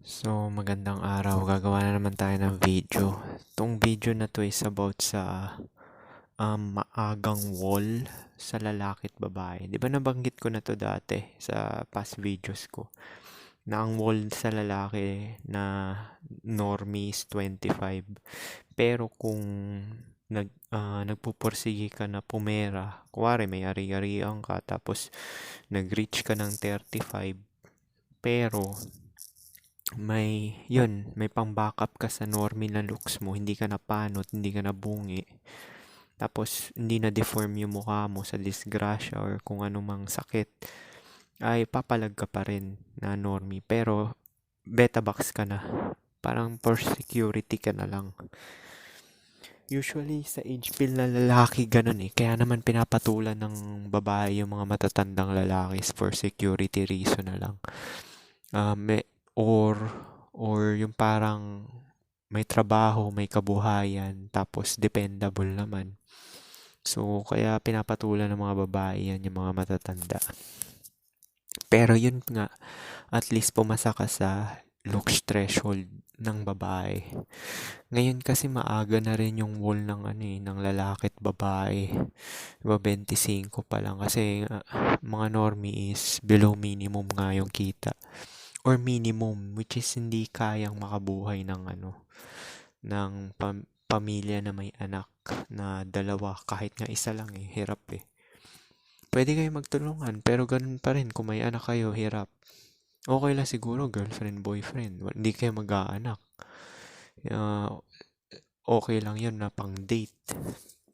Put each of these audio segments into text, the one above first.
Magandang araw. Gagawa na naman tayo ng video. Itong video na to is about sa maagang wall sa lalaki at babae. Di ba nabanggit ko na to dati sa past videos ko? Na ang wall sa lalaki na normie is 25. Pero kung nagpupursige ka na pumera, kuwari may ari-arian ka, tapos nag-reach ka ng 35, pero may pang-backup ka sa normie na looks mo, hindi ka napanot, hindi ka nabungi, tapos hindi na deform yung mukha mo sa disgrasya or kung anumang sakit, ay papalag ka pa rin na normie. Pero beta box ka na. Parang for security ka na lang. Usually sa age pill na lalaki ganun eh. Kaya naman pinapatulan ng babae yung mga matatandang lalaki for security reason na lang. May, or yung parang may trabaho, may kabuhayan, tapos dependable naman. So, kaya pinapatulan ng mga babae yan, yung mga matatanda. Pero yun nga, at least pumasa ka sa looks threshold ng babae. Ngayon kasi maaga na rin yung wall ng ng lalaki at babae. Diba 25 pa lang kasi mga normie is below minimum nga yung kita. Or minimum, which is hindi kayang makabuhay ng pamilya na may anak na dalawa, kahit nga isa lang eh, hirap eh. Pwede kayo magtulungan, pero ganun pa rin kung may anak kayo, hirap. Okay lang siguro girlfriend, boyfriend, hindi kayo mag-aanak. Ah, okay lang yun na pang date,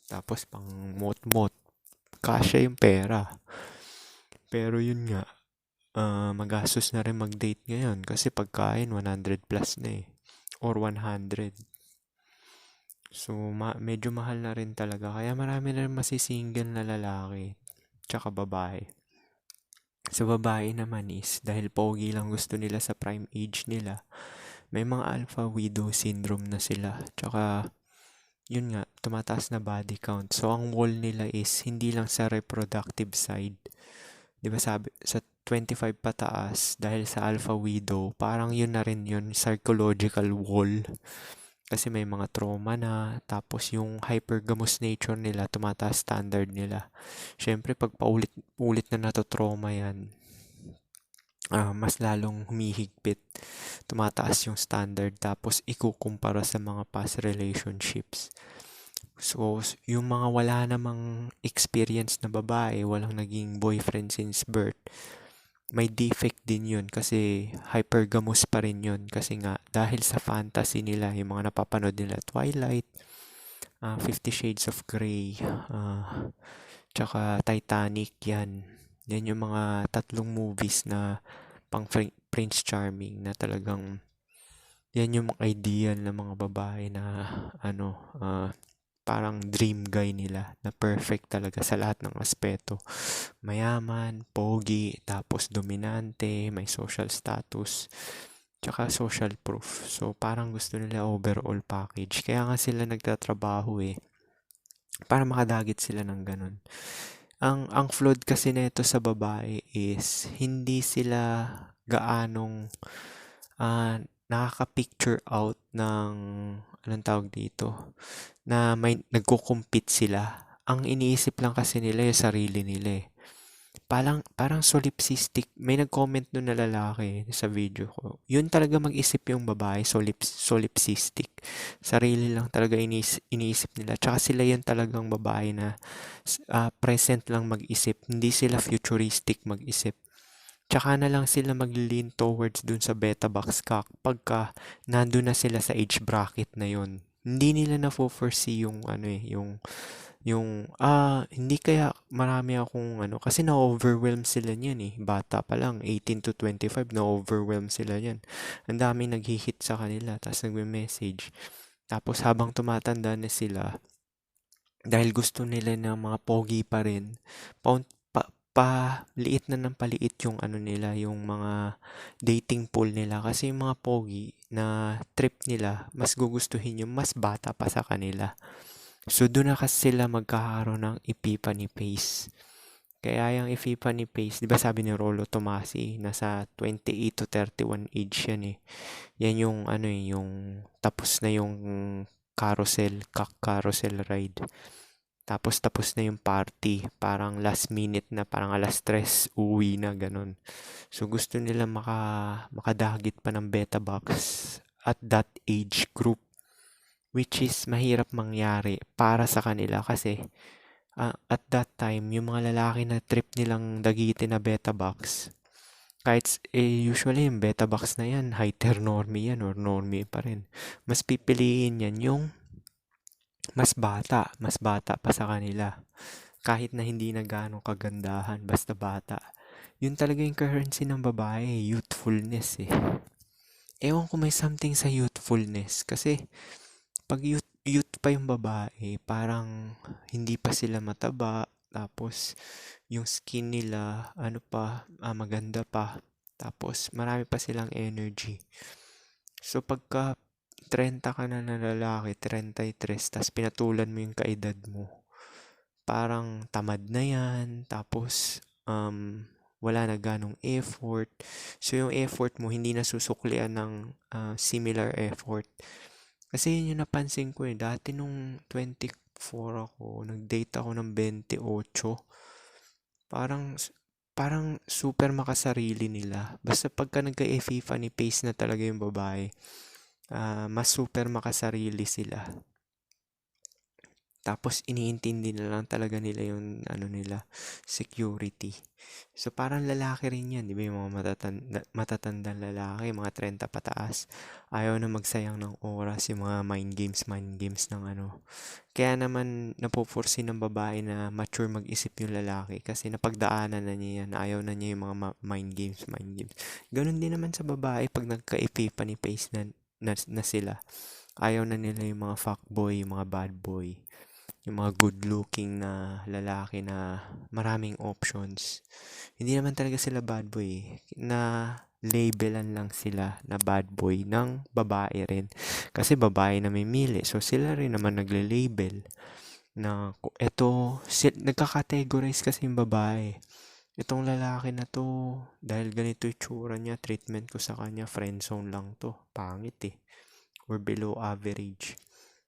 tapos pang mot-mot, kasya yung pera. Pero yun nga, magastos na rin mag-date ngayon kasi pagkain 100 plus na eh, or 100. So, medyo mahal na rin talaga. Kaya marami na rin masisingle na lalaki tsaka babae. Sa babae naman is dahil pogi lang gusto nila sa prime age nila, may mga alpha widow syndrome na sila. Tsaka, yun nga, tumataas na body count. So, ang wall nila is hindi lang sa reproductive side. Di ba sabi, sa 25 pataas, dahil sa alpha widow, parang yun na rin yun, psychological wall. Kasi may mga trauma na, tapos yung hypergamous nature nila, tumataas standard nila. Siyempre, pag paulit-ulit na natotrauma yan, mas lalong humihigpit, tumataas yung standard, tapos ikukumpara sa mga past relationships. So, yung mga wala namang experience na babae, walang naging boyfriend since birth, may defect din yun kasi hypergamous pa rin yun kasi nga dahil sa fantasy nila, yung mga napapanood nila Twilight, 50 Shades of Grey, tsaka Titanic, yan yung mga tatlong movies na pang Prince Charming na talagang yan yung ideal ng mga babae na parang dream guy nila na perfect talaga sa lahat ng aspeto. Mayaman, pogi, tapos dominante, may social status, tsaka social proof. So, parang gusto nila overall package. Kaya nga sila nagtatrabaho eh, para makadagit sila ng ganun. Ang flawed kasi nito sa babae is hindi sila gaanong nakaka-picture out ng anong tawag dito, na may nagko-compete sila. Ang iniisip lang kasi nila yung sarili nila eh. Parang solipsistic. May nag-comment nun na lalaki sa video ko. Yun talaga mag-isip yung babae, solipsistic. Sarili lang talaga iniisip nila. Tsaka sila yun talagang babae na present lang mag-isip. Hindi sila futuristic mag-isip. Tsaka na lang sila mag-lean towards dun sa beta box pagka nandun na sila sa age bracket na yun. Hindi nila na-foresee yung hindi kaya marami akong kasi na-overwhelm sila niyan eh. Bata pa lang, 18 to 25, na-overwhelm sila niyan. Ang daming nag-hit sa kanila, tapos nagme-message. Tapos habang tumatanda na sila, dahil gusto nila ng mga pogi pa rin, liit na ng paliit yung nila, yung mga dating pool nila. Kasi yung mga pogi na trip nila, mas gugustuhin yung mas bata pa sa kanila. So, doon na kasi sila magkakaroon ng epiphany phase. Kaya yung Ifipa ni Pace, di ba sabi ni Rolo Tomasi, nasa 28 to 31 age yan eh. Yan yung ano eh, yung tapos na yung carousel ride. Tapos na yung party. Parang last minute na, parang alas 3, uwi na, ganun. So gusto nila makadagit pa ng beta box at that age group. Which is mahirap mangyari para sa kanila kasi at that time, yung mga lalaki na trip nilang dagitin na beta box, usually yung beta box na yan, heteronormy yan or normie pa rin. Mas pipiliin yan yung mas bata pa sa kanila. Kahit na hindi na gano'ng kagandahan, basta bata. Yun talaga yung currency ng babae, youthfulness eh. Ewan ko may something sa youthfulness kasi pag youth pa yung babae, parang hindi pa sila mataba, tapos yung skin nila, ano pa, maganda pa, tapos marami pa silang energy. So pagka 30 ka na na lalaki, 33, tapos pinatulan mo yung kaedad mo, parang tamad na yan, tapos wala na ganong effort. So yung effort mo, hindi nasusuklian ng similar effort. Kasi yun yung napansin ko eh. Dati nung 24 ako, nag-date ako ng 28. Parang, parang super makasarili nila. Basta pagka nagka-FIFA ni Pace na talaga yung babae, mas super makasarili sila. Tapos iniintindi na lang talaga nila yung ano nila, security. So parang lalaki rin yan, di ba yung mga matatandang lalaki, mga 30 pataas. Ayaw na magsayang ng oras yung mga mind games ng ano. Kaya naman napupursi ng babae na mature mag-isip yung lalaki kasi napagdaanan na niya yan. Ayaw na niya yung mga mind games. Ganon din naman sa babae pag nagka-ipipa ni Pace na sila. Ayaw na nila yung mga fuckboy, yung mga bad boy. Yung mga good-looking na lalaki na maraming options. Hindi naman talaga sila bad boy. Na labelan lang sila na bad boy ng babae rin. Kasi babae na may mili. So sila rin naman nagle-label na nagka-categorize kasi yung babae. Itong lalaki na to, dahil ganito yung tsura niya, treatment ko sa kanya, friendzone lang to. Pangit eh. Or below average.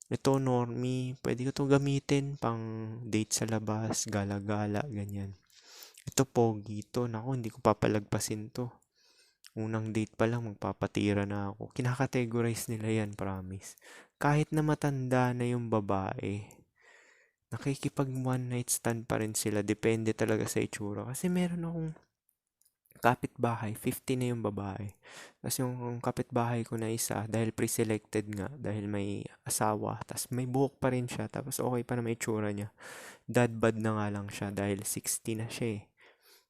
Ito, normie, pwede ko to gamitin pang date sa labas, gala-gala, ganyan. Ito, pogi to. Naku, hindi ko papalagpasin to. Unang date pa lang, magpapatira na ako. Kinakategorize nila yan, promise. Kahit na matanda na yung babae, nakikipag one night stand pa rin sila. Depende talaga sa itsura. Kasi meron akong kapitbahay, 50 na yung babae. Tapos yung kapitbahay ko na isa, dahil pre-selected nga, dahil may asawa, tapos may buhok pa rin siya, tapos okay pa na may itsura niya. Dad bod na nga lang siya dahil 60 na siya eh.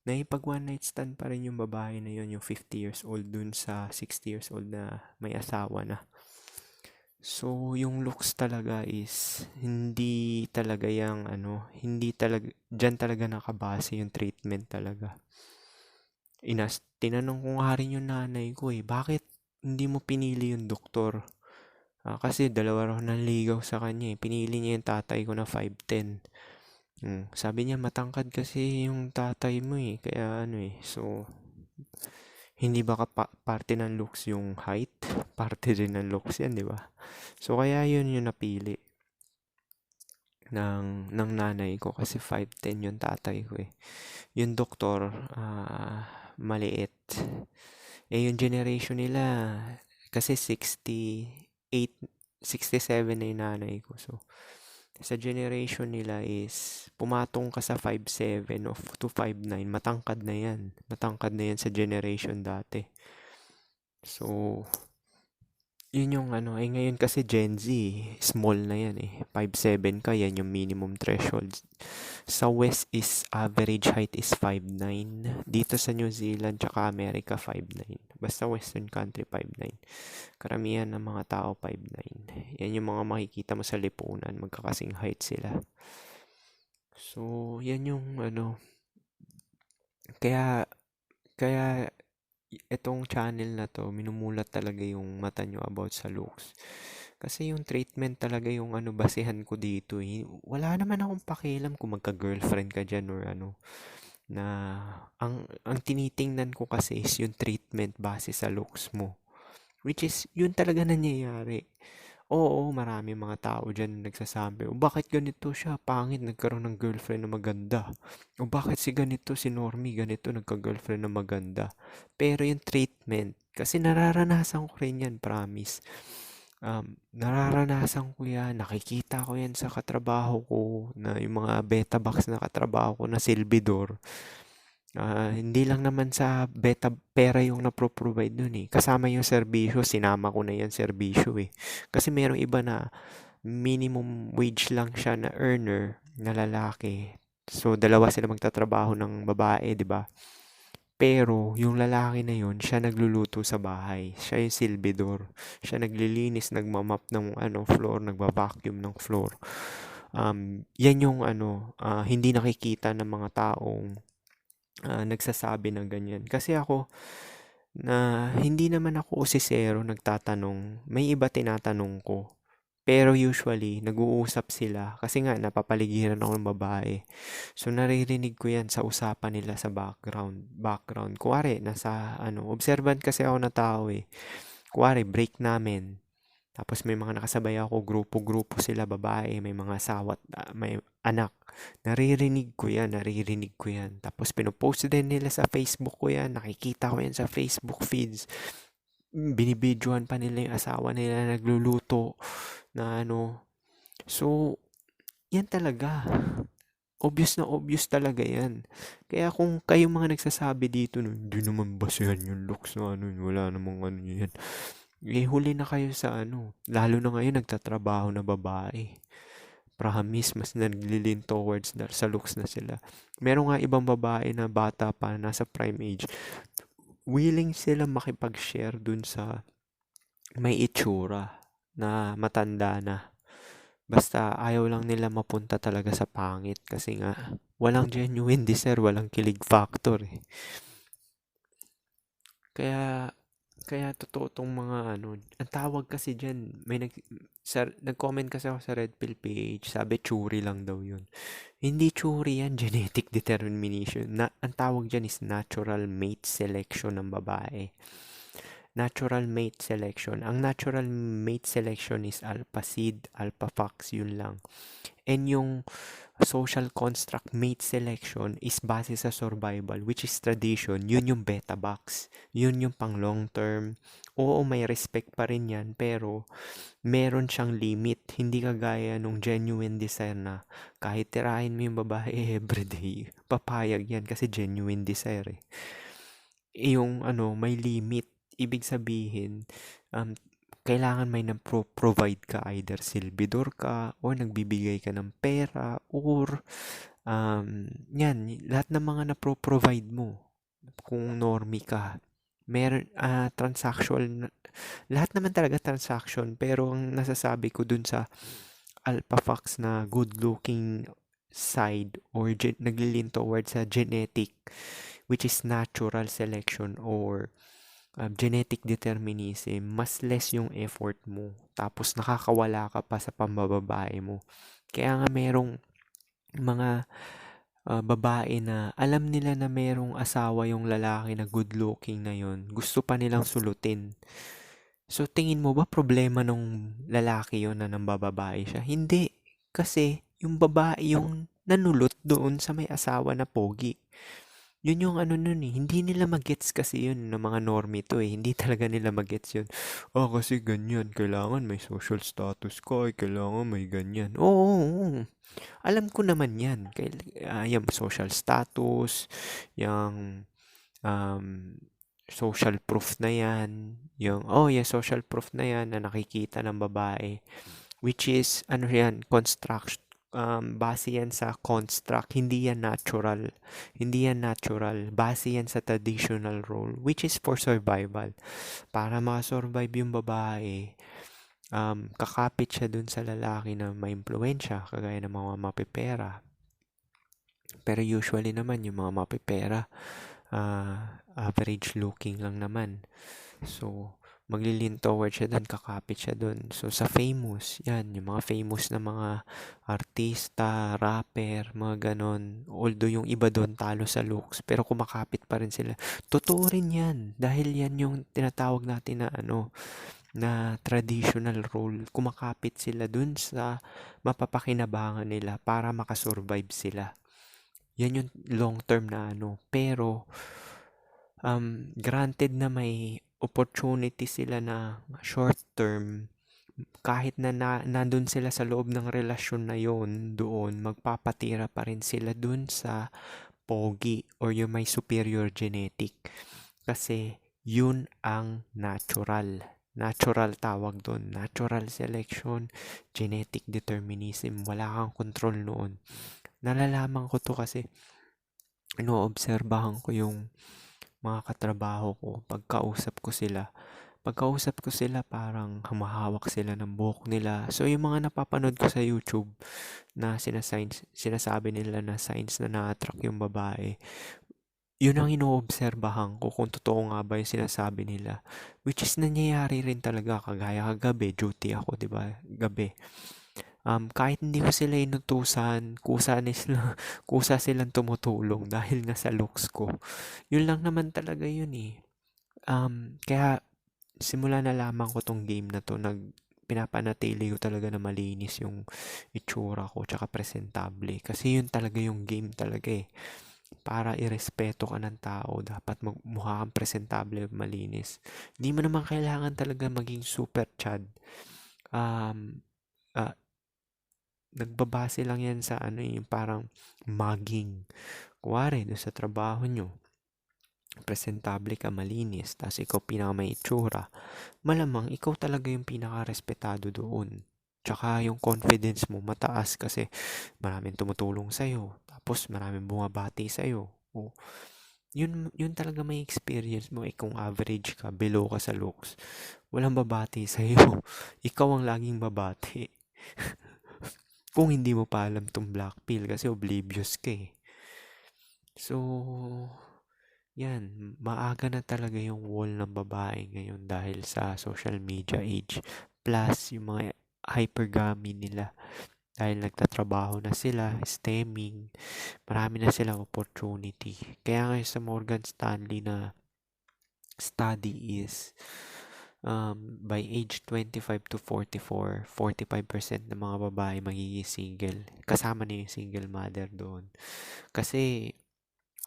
Naipag one night stand pa rin yung babae na yun, yung 50 years old dun sa 60 years old na may asawa na. So, yung looks talaga is hindi talaga hindi talaga, dyan talaga nakabase yung treatment talaga. Tinanong ko nga rin yung nanay ko eh, bakit hindi mo pinili yung doktor? Kasi dalawa raw nanligaw sa kanya eh. Pinili niya yung tatay ko na 5'10". Sabi niya matangkad kasi yung tatay mo eh. Kaya so hindi ba parte ng looks yung height? Parte din ng looks yan, di ba? So kaya yun yung napili ng nanay ko kasi 5'10" yung tatay ko eh. Yung doktor, maliit. Yung generation nila, kasi 68, 67 na yung nanay ko. So, sa generation nila is, pumatong ka sa 5'7 o to 5'9, matangkad na yan. Matangkad na yan sa generation dati. So, yun yung ngayon kasi Gen Z, small na yan eh. 5'7 ka, yan yung minimum threshold. Sa West is average height is 5'9. Dito sa New Zealand tsaka America 5'9. Basta Western country 5'9. Karamihan ng mga tao 5'9. Yan yung mga makikita mo sa lipunan, magkakasing height sila. So, yan yung kaya itong channel na to, minumulat talaga yung mata nyo about sa looks. Kasi yung treatment talaga yung basihan ko dito eh. Wala naman akong pakialam kung magka-girlfriend ka dyan or na ang tinitingnan ko kasi is yung treatment base sa looks mo. Which is, yun talaga nangyayari. Oo, marami mga tao dyan na nagsasabi, o bakit ganito siya, pangit, nagkaroon ng girlfriend na maganda. O bakit si ganito, si Normie, ganito, nagka-girlfriend na maganda. Pero yung treatment, kasi nararanasan ko rin yan, promise. Nararanasan ko yan, nakikita ko yan sa katrabaho ko, na yung mga beta box na katrabaho ko na silbidor. Hindi lang naman sa beta pera yung napro-provide nun eh. Kasama yung serbisyo, sinama ko na yan serbisyo eh. Kasi merong iba na minimum wage lang siya na earner na lalaki. So, dalawa sila magtatrabaho ng babae, di ba? Pero, yung lalaki na yun, siya nagluluto sa bahay. Siya yung silbidor. Siya naglilinis, nagmamap ng floor, nagba-vacuum ng floor. Yan yung hindi nakikita ng mga taong nagsasabi ng ganyan. Kasi ako, na hindi naman ako usisero nagtatanong, may iba tinatanong ko. Pero usually, nag-uusap sila kasi nga napapaligiran ako ng babae. So naririnig ko yan sa usapan nila sa background. Kuwari, observant kasi ako na tao eh. Kuwari, break namin. Tapos may mga nakasabay ako, grupo-grupo sila babae, may mga asawa, may anak. Naririnig ko yan. Tapos pinopost din nila sa Facebook ko yan, nakikita ko yan sa Facebook feeds. Binibidyohan pa nila yung asawa nila nagluluto na So, yan talaga. Obvious na obvious talaga yan. Kaya kung kayong mga nagsasabi dito, hindi naman basehan yung looks na wala namang yan. Huli na kayo sa lalo na ngayon nagtatrabaho na babae. Promise, mas naglilin towards sa looks na sila. Meron nga ibang babae na bata pa, nasa prime age. Willing sila makipag-share dun sa may itsura na matanda na. Basta ayaw lang nila mapunta talaga sa pangit kasi nga walang genuine desire, walang kilig factor eh. Kaya totoo tong mga ang tawag kasi dyan, nag-comment kasi ako sa Red Pill page, sabi churi lang daw yun. Hindi churi yan, genetic determination. Ang tawag dyan is natural mate selection ng babae. Natural mate selection. Ang natural mate selection is alpha seed, alpha fox, yun lang. And yung social construct mate selection is base sa survival, which is tradition. Yun yung beta box. Yun yung pang long term. Oo, may respect pa rin yan, pero meron siyang limit. Hindi kagaya nung genuine desire na kahit tirahin mo yung babae everyday, papayag yan kasi genuine desire eh. Yung may limit. Ibig sabihin, kailangan may provide ka, either silbidor ka or nagbibigay ka ng pera or yan, lahat ng mga na-provide mo kung normie ka. Meron transactional, lahat naman talaga transaction, pero ang nasasabi ko dun sa alpha fox na good looking side or naglilin towards sa genetic, which is natural selection or genetic determinism, mas less yung effort mo. Tapos nakakawala ka pa sa pambababae mo. Kaya nga merong mga babae na alam nila na merong asawa yung lalaki na good looking na yon, gusto pa nilang sulutin. So tingin mo ba problema nung lalaki yon na nambababae siya? Hindi. Kasi yung babae yung nanulot doon sa may asawa na pogi. Yun yung nun eh. Hindi nila magets kasi yun ng mga normie to eh. Hindi talaga nila magets yun. Kasi ganyan. Kailangan may social status ka. Kailangan may ganyan. Oo. Alam ko naman yan. Yung social status, yung social proof na yan. Yung social proof na yan na nakikita ng babae. Which is, construct, base yan sa construct, hindi yan natural. Hindi yan natural. Base yan sa traditional role, which is for survival. Para makasurvive yung babae, kakapit siya dun sa lalaki na may impluensya, kagaya ng mga mapipera. Pero usually naman, yung mga mapipera, average looking lang naman. So, maglilin toward siya doon, kakapit siya doon. So, sa famous, yan, yung mga famous na mga artista, rapper, mga ganon. Although yung iba doon talo sa looks, pero kumakapit pa rin sila. Totoo rin yan, dahil yan yung tinatawag natin na na traditional role. Kumakapit sila doon sa mapapakinabangan nila para makasurvive sila. Yan yung long term na Pero, granted na may opportunity sila na short term, kahit na nandun sila sa loob ng relasyon na yon doon, magpapatira pa rin sila dun sa pogi or yung may superior genetic. Kasi yun ang natural. Natural tawag doon. Natural selection, genetic determinism. Wala kang control noon. Nalalaman ko to kasi inoobserbahan ko yung mga katrabaho ko. Pagkausap ko sila parang humahawak sila ng buhok nila. So yung mga napapanood ko sa YouTube na sinasabi nila na signs na na-attract yung babae, yun ang inoobserbahan ko kung totoo nga ba yung sinasabi nila. Which is nangyayari rin talaga kagaya kagabi, duty ako, di ba? Gabi. Kahit hindi ko sila inutusan, kusa silang tumutulong dahil nga sa looks ko. Yun lang naman talaga yun eh. Kaya simula na lamang ko tong game na to, pinapanatili ko talaga na malinis yung itsura ko tsaka presentable. Kasi yun talaga yung game talaga eh. Para irespeto ka ng tao, dapat mukha kang presentable, malinis. Hindi mo naman kailangan talaga maging super chad. Um, ah, Nagbabase lang yan sa yung parang mugging. Kuwari, doon sa trabaho nyo, presentable ka, malinis, tapos ikaw pinaka may itsura, malamang ikaw talaga yung pinaka-respetado doon. Tsaka yung confidence mo mataas kasi maraming tumutulong sa'yo. Tapos maraming bumabati sa'yo. O, yun talaga may experience mo. Kung average ka, below ka sa looks, walang babati sa'yo. Ikaw ang laging babati. Kung hindi mo pa alam tong black pill kasi oblivious ka eh. So, yan, maaga na talaga yung wall ng babae ngayon dahil sa social media age. Plus, yung mga hypergamy nila dahil nagtatrabaho na sila, STEMing, marami na silang opportunity. Kaya ngayon sa Morgan Stanley na study is by age 25 to 44, 45% ng mga babae magiging single. Kasama na yung single mother doon. Kasi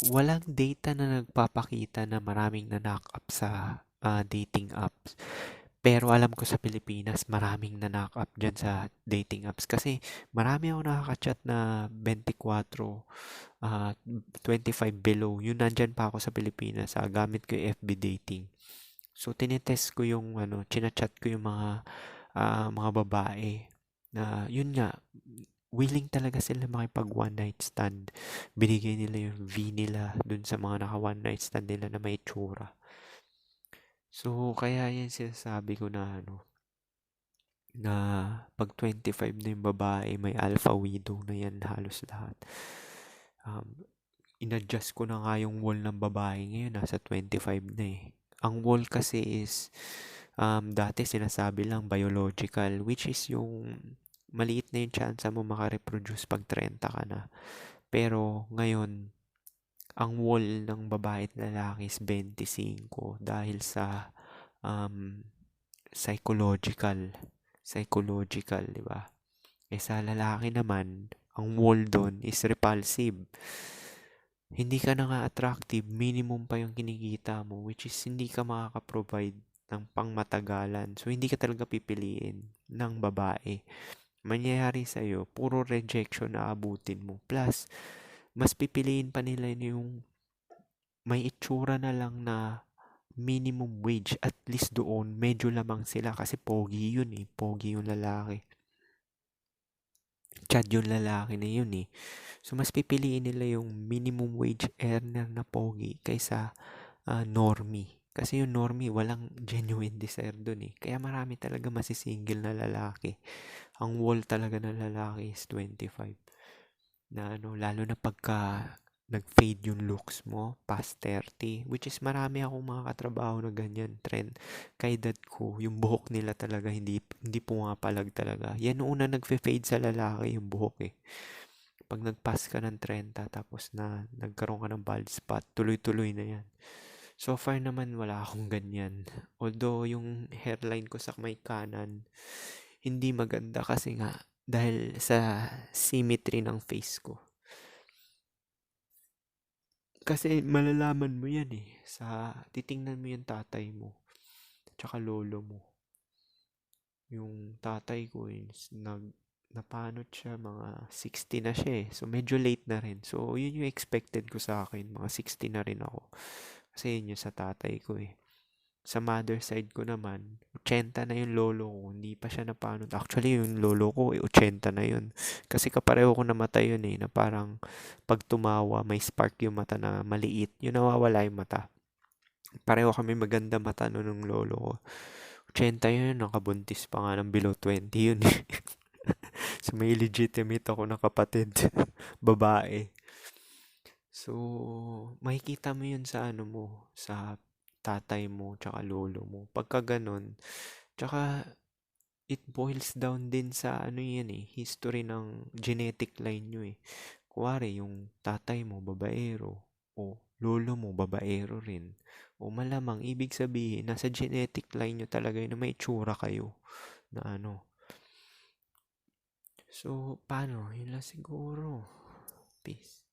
walang data na nagpapakita na maraming na-knock up sa dating apps. Pero alam ko sa Pilipinas, maraming na-knock up dyan sa dating apps. Kasi marami ako nakaka-chat na 24, 25 below. Yun, nandyan pa ako sa Pilipinas. Gamit ko yung FB dating. So, tinetest ko yung, chinachat ko yung mga babae na, yun nga, willing talaga sila makipag one night stand. Binigay nila yung V nila dun sa mga naka one night stand nila na may tsura. So, kaya yan sinasabi ko na na pag 25 na yung babae, may alpha widow na yan halos lahat. In-adjust ko na nga yung wall ng babae ngayon, nasa 25 na eh. Ang wall kasi is, dati sinasabi lang biological, which is yung maliit na yung chance mo makareproduce pag 30 ka na. Pero ngayon, ang wall ng babae at lalaki is 25 dahil sa psychological. Psychological, di ba? Sa lalaki naman, ang wall doon is repulsive. Hindi ka na nga attractive, minimum pa yung kinikita mo, which is hindi ka makaka-provide ng pangmatagalan. So, hindi ka talaga pipiliin ng babae. Mangyayari sa'yo, puro rejection na abutin mo. Plus, mas pipiliin pa nila yung may itsura na lang na minimum wage. At least doon, medyo lamang sila kasi pogi yun eh. Pogi yung lalaki. Chad yung lalaki na yun eh. So, mas pipiliin nila yung minimum wage earner na pogi kaysa normie. Kasi yung normie, walang genuine desire dun eh. Kaya marami talaga masisingle na lalaki. Ang wall talaga ng lalaki is 25. Na lalo na pagka nag-fade yung looks mo past 30, which is marami akong mga katrabaho na ganyan trend. Kaedad ko, yung buhok nila talaga hindi pumapalag talaga. Yan una nagfe-fade sa lalaki yung buhok eh. Pag nag-pass ka ng 30 tapos na nagkaroon ka ng bald spot, tuloy-tuloy na yan. So far naman wala akong ganyan. Although yung hairline ko sa may kanan, hindi maganda kasi nga dahil sa symmetry ng face ko. Kasi malalaman mo yan eh. Titingnan mo yung tatay mo, tsaka lolo mo. Yung tatay ko is napanot siya, mga 60 na siya eh. So medyo late na rin. So yun yung expected ko sa akin, mga 60 na rin ako. Kasi yun yung sa tatay ko eh. Sa mother side ko naman, 80 na yung lolo ko, hindi pa siya napanot. Actually, yung lolo ko, 80 na yun. Kasi kapareho ko namatay yun eh, na parang pag tumawa, may spark yung mata na maliit. Yun nawawala yung mata. Pareho kami maganda mata nun ng lolo ko. 80 yun, nakabuntis pa nga ng below 20 yun eh. So may legitimate ako na kapatid, babae. So, makikita mo yun sa ano mo, sa tatay mo, tsaka lolo mo. Pagka ganun, tsaka it boils down din sa ano yan eh, history ng genetic line nyo eh. Kuwari, yung tatay mo, babaero, o lolo mo, babaero rin. O malamang, ibig sabihin, nasa genetic line nyo talaga yun na may tsura kayo na ano. So, paano? Yun lang siguro. Peace.